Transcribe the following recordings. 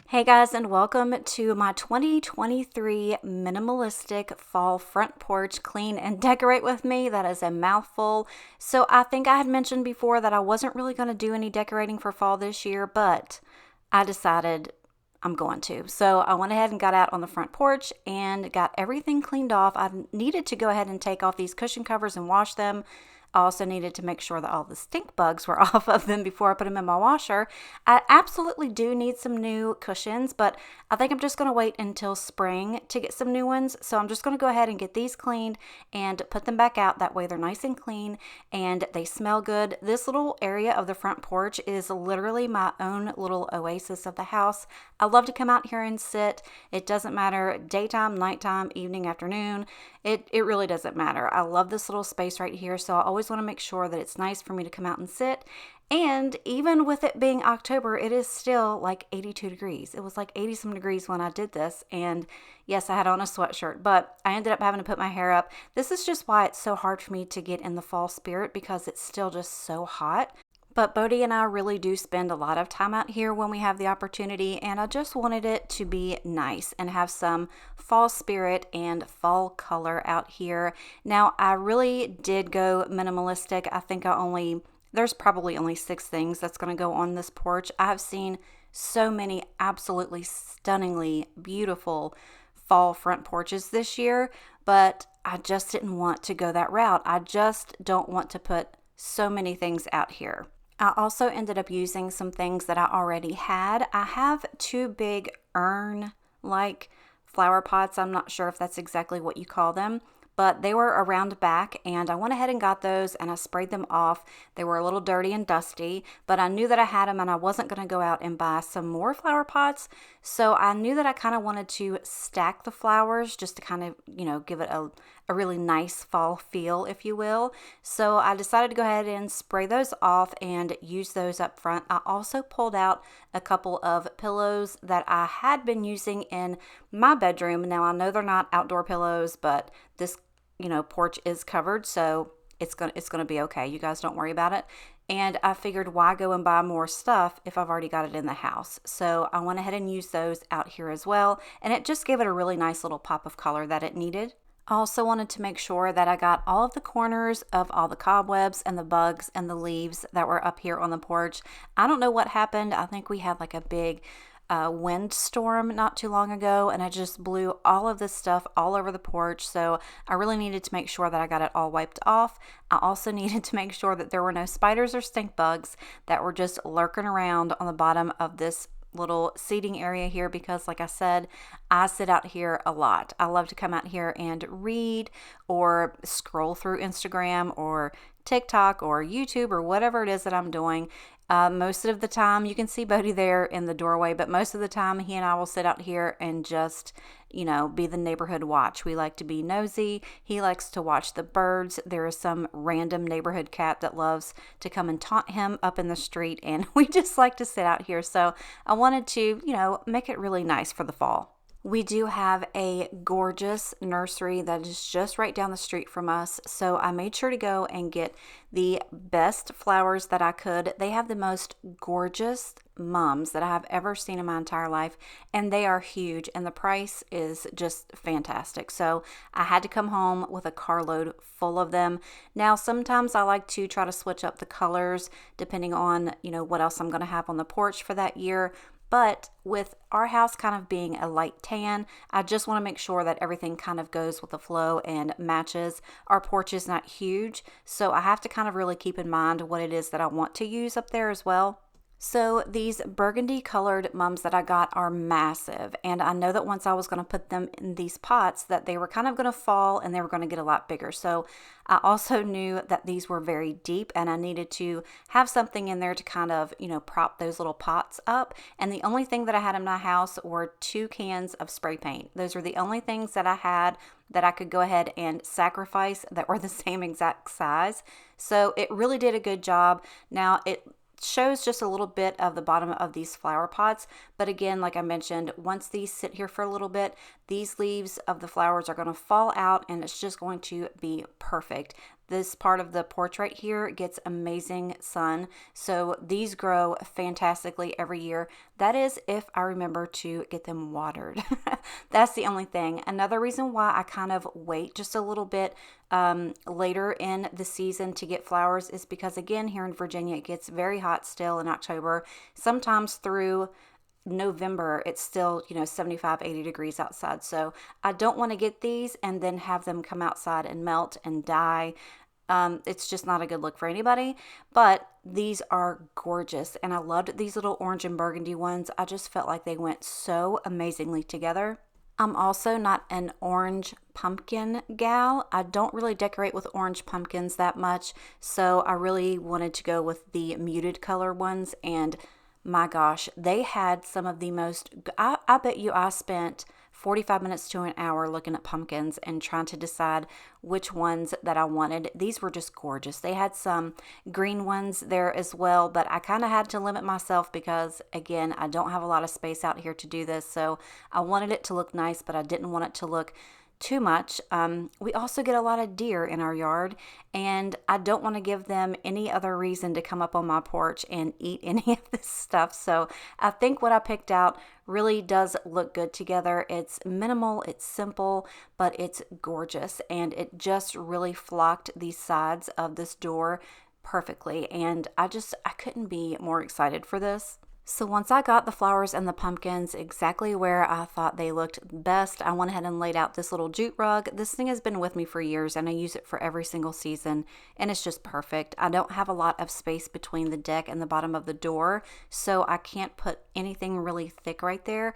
Hey guys, and welcome to my 2023 Minimalistic Fall Front Porch Clean and Decorate with Me. That is a mouthful. So I think I had mentioned before that I wasn't really going to do any decorating for fall this year, but I decided I'm going to. So I went ahead and got out on the front porch and got everything cleaned off. I needed to go ahead and take off these cushion covers and wash them. I also needed to make sure that all the stink bugs were off of them before I put them in my washer. I absolutely do need some new cushions, but I think I'm just going to wait until spring to get some new ones. So I'm just going to go ahead and get these cleaned and put them back out. That way they're nice and clean and they smell good. This little area of the front porch is literally my own little oasis of the house. I love to come out here and sit. It doesn't matter daytime, nighttime, evening, afternoon. It really doesn't matter. I love this little space right here, so I always want to make sure that it's nice for me to come out and sit. And even with it being October, it is still like 82 degrees. It was like 80 some degrees when I did this. And yes, I had on a sweatshirt, but I ended up having to put my hair up. This is just why it's so hard for me to get in the fall spirit, because it's still just so hot. But Bodie and I really do spend a lot of time out here when we have the opportunity, and I just wanted it to be nice and have some fall spirit and fall color out here. Now, I really did go minimalistic. I think there's probably only 6 things that's going to go on this porch. I have seen so many absolutely stunningly beautiful fall front porches this year, but I just didn't want to go that route. I just don't want to put so many things out here. I also ended up using some things that I already had. I have 2 big urn-like flower pots. I'm not sure if that's exactly what you call them, but they were around back, and I went ahead and got those and I sprayed them off. They were a little dirty and dusty, but I knew that I had them and I wasn't going to go out and buy some more flower pots. So I knew that I kind of wanted to stack the flowers just to kind of, give it a really nice fall feel, if you will. So I decided to go ahead and spray those off and use those up front. I also pulled out a couple of pillows that I had been using in my bedroom. Now I know they're not outdoor pillows, but this porch is covered, so it's gonna be okay. You guys don't worry about it. And I figured, why go and buy more stuff if I've already got it in the house? So I went ahead and used those out here as well, and it just gave it a really nice little pop of color that it needed. I also wanted to make sure that I got all of the corners of all the cobwebs and the bugs and the leaves that were up here on the porch. I don't know what happened. I think we had like a big windstorm not too long ago, and I just blew all of this stuff all over the porch. So I really needed to make sure that I got it all wiped off. I also needed to make sure that there were no spiders or stink bugs that were just lurking around on the bottom of this little seating area here, because like I said, I sit out here a lot. I love to come out here and read or scroll through Instagram or TikTok or YouTube or whatever it is that I'm doing. Most of the time, you can see Bodie there in the doorway, but most of the time he and I will sit out here and just, be the neighborhood watch. We like to be nosy. He likes to watch the birds. There is some random neighborhood cat that loves to come and taunt him up in the street, and we just like to sit out here. So I wanted to, make it really nice for the fall. We do have a gorgeous nursery that is just right down the street from us, so I made sure to go and get the best flowers that I could. They have the most gorgeous mums that I have ever seen in my entire life, and they are huge, and the price is just fantastic. So I had to come home with a carload full of them. Now, sometimes I like to try to switch up the colors depending on, what else I'm going to have on the porch for that year. But with our house kind of being a light tan, I just want to make sure that everything kind of goes with the flow and matches. Our porch is not huge, so I have to kind of really keep in mind what it is that I want to use up there as well. So these burgundy colored mums that I got are massive, and I know that once I was going to put them in these pots that they were kind of going to fall and they were going to get a lot bigger. So I also knew that these were very deep, and I needed to have something in there to kind of, prop those little pots up. And the only thing that I had in my house were 2 cans of spray paint. Those were the only things that I had that I could go ahead and sacrifice that were the same exact size. So it really did a good job. Now, shows just a little bit of the bottom of these flower pots. But again, like I mentioned, once these sit here for a little bit, these leaves of the flowers are going to fall out and it's just going to be perfect. This part of the porch right here gets amazing sun, so these grow fantastically every year. That is if I remember to get them watered. That's the only thing. Another reason why I kind of wait just a little bit later in the season to get flowers is because, again, here in Virginia, it gets very hot still in October. Sometimes through November, it's still, 75, 80 degrees outside. So I don't want to get these and then have them come outside and melt and die. It's just not a good look for anybody, but these are gorgeous. And I loved these little orange and burgundy ones. I just felt like they went so amazingly together. I'm also not an orange pumpkin gal. I don't really decorate with orange pumpkins that much. So I really wanted to go with the muted color ones. And my gosh, they had some of the most, I bet you I spent 45 minutes to an hour looking at pumpkins and trying to decide which ones that I wanted. These were just gorgeous. They had some green ones there as well, but I kind of had to limit myself because, again, I don't have a lot of space out here to do this. So I wanted it to look nice, but I didn't want it to look too much. We also get a lot of deer in our yard, and I don't want to give them any other reason to come up on my porch and eat any of this stuff. So I think what I picked out really does look good together. It's minimal, it's simple, but it's gorgeous, and it just really flocked the sides of this door perfectly, and I couldn't be more excited for this. So once I got the flowers and the pumpkins exactly where I thought they looked best, I went ahead and laid out this little jute rug. This thing has been with me for years and I use it for every single season, and it's just perfect. I don't have a lot of space between the deck and the bottom of the door, so I can't put anything really thick right there.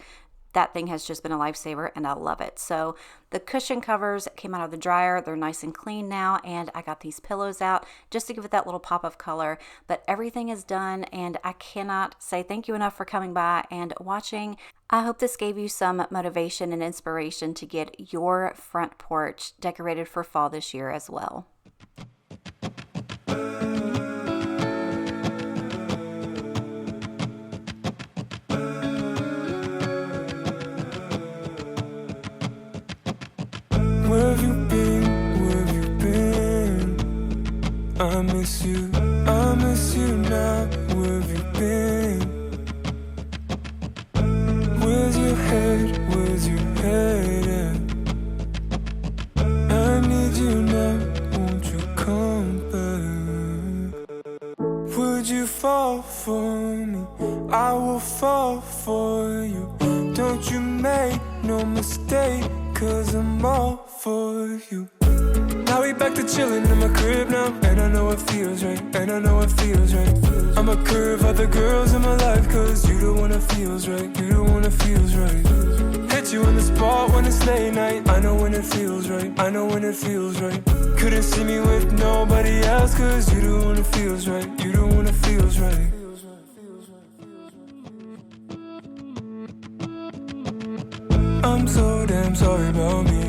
That thing has just been a lifesaver and I love it. So the cushion covers came out of the dryer. They're nice and clean now, and I got these pillows out just to give it that little pop of color. But everything is done, and I cannot say thank you enough for coming by and watching. I hope this gave you some motivation and inspiration to get your front porch decorated for fall this year as well. Where have you been? Where have you been? I miss you now. Where have you been? Where's your head? Where's your head at? I need you now. Won't you come back? Would you fall for me? I will fall for you. Don't you make no mistake, 'cause I'm all for you. Now we back to chillin' in my crib now, and I know it feels right, and I know it feels right. I'ma curve other girls in my life, 'cause you the one that feels right, you the one that feels right. Hit you in the spot when it's late night, I know when it feels right, I know when it feels right. Couldn't see me with nobody else, 'cause you the one that feels right, you the one that feels right. I'm so damn sorry about me.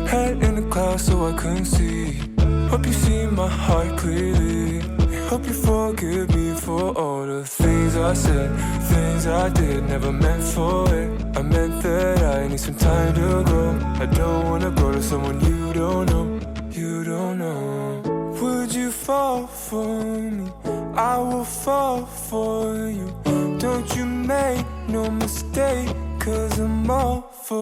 Head in the clouds so I couldn't see. Hope you see my heart clearly. Hope you forgive me for all the things I said, things I did, never meant for it. I meant that I need some time to grow. I don't wanna grow to someone you don't know, you don't know. Would you fall for me? I will fall for you. Don't you make no mistake, 'cause I'm all